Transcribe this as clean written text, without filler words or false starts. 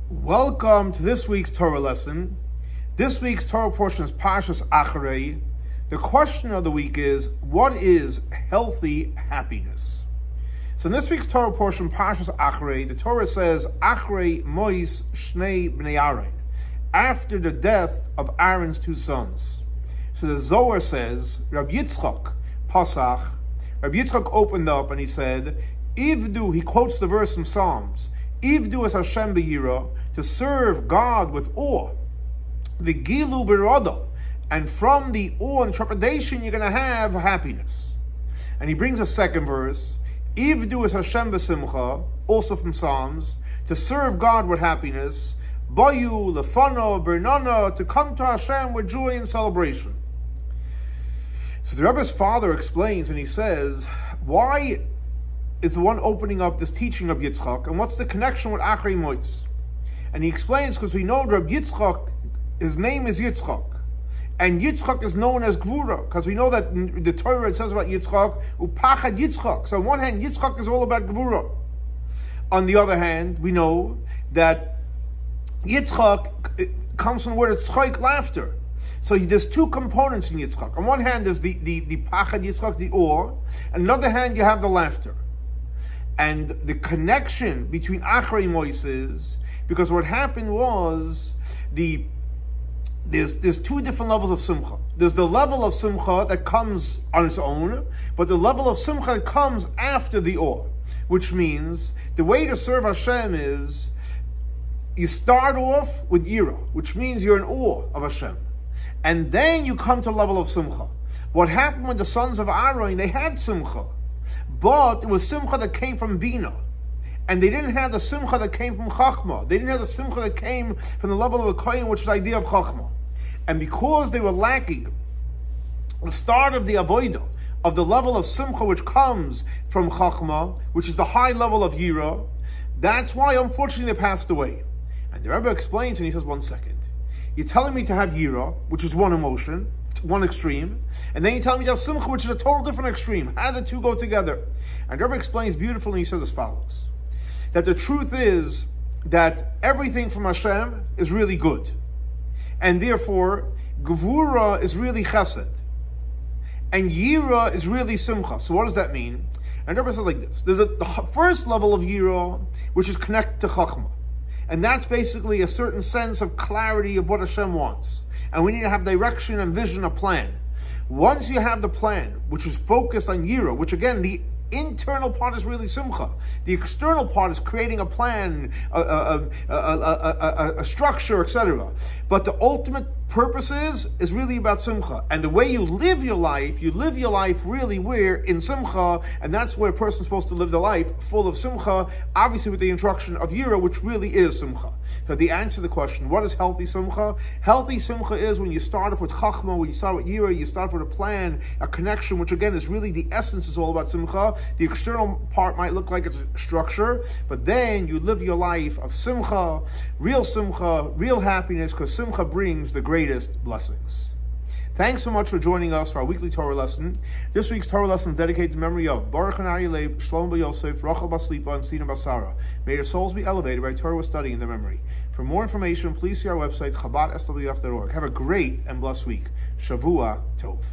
Welcome to this week's Torah lesson. This week's Torah portion is Parsha Acharei. The question of the week is, what is healthy happiness? So in this week's Torah portion, Parsha Acharei, the Torah says, Acharei mois shnei bnei Aaron, after the death of Aaron's two sons. So the Zohar says, Rabbi Yitzchok Pasach, Rabbi Yitzchok opened up and he said, Ivdu, he quotes the verse from Psalms, Ivdu es Hashem b'yira, to serve God with awe. The gilu b'rodo, and from the awe and trepidation you're going to have happiness. And he brings a second verse, Ivdu es Hashem b'simcha, also from Psalms, to serve God with happiness. Bayu lefano b'ernana, to come to Hashem with joy and celebration. So the Rebbe's father explains, and he says, why is the one opening up this teaching of Yitzchok, and what's the connection with Acharei Moitz? And he explains, because we know Rabbi Yitzchok, his name is Yitzchok, and Yitzchok is known as Gvura, because we know that in the Torah it says about Yitzchok, Upachad Yitzchok. So on one hand, Yitzchok is all about Gvura. On the other hand, we know that Yitzchok comes from the word tzchok, laughter. So there's two components in Yitzchok. On one hand, there's the Pachad Yitzchok, the awe, and on the other hand, you have the laughter. And the connection between Acharei Mois is, because what happened was, there's two different levels of Simcha. There's the level of Simcha that comes on its own, but the level of Simcha that comes after the awe, which means the way to serve Hashem is, you start off with Yira, which means you're in awe of Hashem. And then you come to the level of Simcha. What happened with the sons of Aaron, they had Simcha, but it was Simcha that came from Bina. And they didn't have the Simcha that came from Chachma. They didn't have the Simcha that came from the level of the Kohen, which is the idea of Chachma. And because they were lacking the start of the Avodah, of the level of Simcha which comes from Chachma, which is the high level of Yira, that's why unfortunately they passed away. And the Rebbe explains, and he says, 1 second. You're telling me to have Yira, which is one emotion, one extreme, and then you tell me to have Simcha, which is a total different extreme. How do the two go together? And the Rebbe explains beautifully, and he says as follows, that the truth is that everything from Hashem is really good. And therefore, Gevura is really Chesed. And Yira is really Simcha. So what does that mean? And the Rebbe says like this. There's the first level of Yira, which is connected to Chachma. And that's basically a certain sense of clarity of what Hashem wants. And we need to have direction and vision, a plan. Once you have the plan, which is focused on Yira, which again, the internal part is really Simcha. The external part is creating a plan, a structure, etc. But the ultimate purpose is really about Simcha. And the way you live your life really where in Simcha, and that's where a person's supposed to live their life, full of Simcha, obviously with the instruction of Yira, which really is Simcha. So the answer to the question, what is healthy Simcha? Healthy Simcha is when you start off with Chachma, when you start with Yira, you start with a plan, a connection, which again is really the essence is all about Simcha. The external part might look like it's a structure, but then you live your life of Simcha, real happiness, because Simcha brings the greatest blessings. Thanks so much for joining us for our weekly Torah lesson. This week's Torah lesson is dedicated to memory of Baruch and Ari Leib, Shlomo Bar Yosef, Rachel Bas Lipa, and Sina Basara. May their souls be elevated by Torah study in their memory. For more information, please see our website, chabad.swf.org. Have a great and blessed week. Shavua Tov.